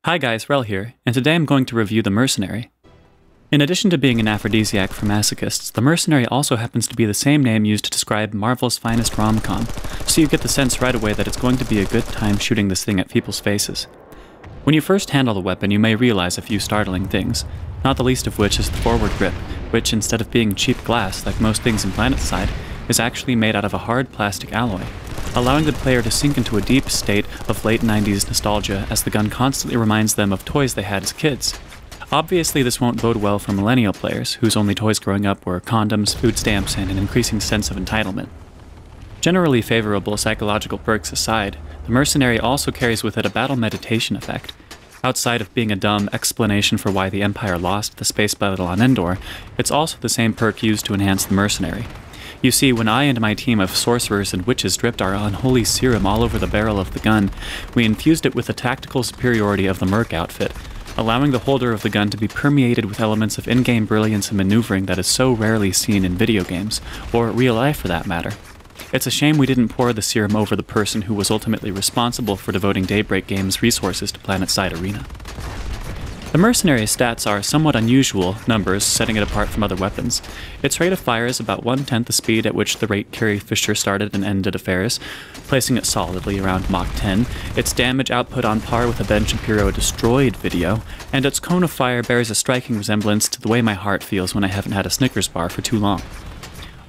Hi guys, Wrel here, and today I'm going to review the Mercenary. In addition to being an aphrodisiac for masochists, the Mercenary also happens to be the same name used to describe Marvel's finest rom-com, so you get the sense right away that it's going to be a good time shooting this thing at people's faces. When you first handle the weapon, you may realize a few startling things, not the least of which is the forward grip, which instead of being cheap glass like most things in PlanetSide, is actually made out of a hard plastic alloy, allowing the player to sink into a deep state of late 90s nostalgia as the gun constantly reminds them of toys they had as kids. Obviously this won't bode well for millennial players, whose only toys growing up were condoms, food stamps, and an increasing sense of entitlement. Generally favorable psychological perks aside, the Mercenary also carries with it a battle meditation effect. Outside of being a dumb explanation for why the Empire lost the space battle on Endor, it's also the same perk used to enhance the Mercenary. You see, when I and my team of sorcerers and witches dripped our unholy serum all over the barrel of the gun, we infused it with the tactical superiority of the Merc outfit, allowing the holder of the gun to be permeated with elements of in-game brilliance and maneuvering that is so rarely seen in video games, or real life for that matter. It's a shame we didn't pour the serum over the person who was ultimately responsible for devoting Daybreak Games' resources to PlanetSide Arena. The Mercenary's stats are somewhat unusual numbers, setting it apart from other weapons. Its rate of fire is about 1/10 the speed at which the rate Carrie Fisher started and ended affairs, placing it solidly around Mach 10, its damage output on par with a Ben Shapiro destroyed video, and its cone of fire bears a striking resemblance to the way my heart feels when I haven't had a Snickers bar for too long.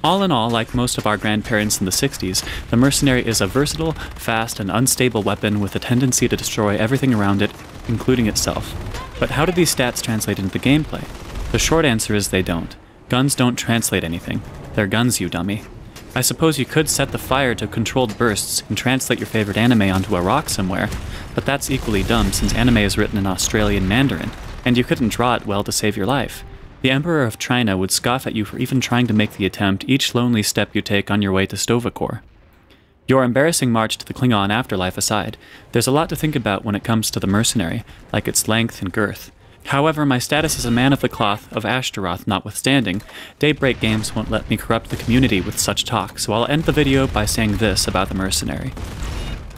All in all, like most of our grandparents in the 60s, the Mercenary is a versatile, fast, and unstable weapon with a tendency to destroy everything around it, including itself. But how do these stats translate into the gameplay? The short answer is they don't. Guns don't translate anything. They're guns, you dummy. I suppose you could set the fire to controlled bursts and translate your favorite anime onto a rock somewhere, but that's equally dumb since anime is written in Australian Mandarin, and you couldn't draw it well to save your life. The Emperor of China would scoff at you for even trying to make the attempt each lonely step you take on your way to Stovacor. Your embarrassing march to the Klingon afterlife aside, there's a lot to think about when it comes to the Mercenary, like its length and girth. However, my status as a man of the cloth of Ashtaroth notwithstanding, Daybreak Games won't let me corrupt the community with such talk, so I'll end the video by saying this about the Mercenary.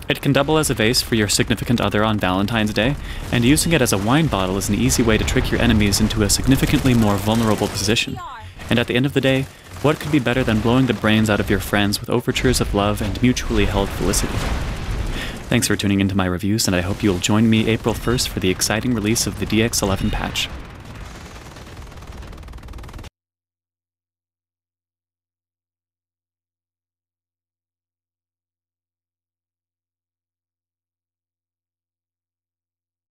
It can double as a vase for your significant other on Valentine's Day, and using it as a wine bottle is an easy way to trick your enemies into a significantly more vulnerable position. And at the end of the day, what could be better than blowing the brains out of your friends with overtures of love and mutually held felicity? Thanks for tuning into my reviews, and I hope you'll join me April 1st for the exciting release of the DX11 patch.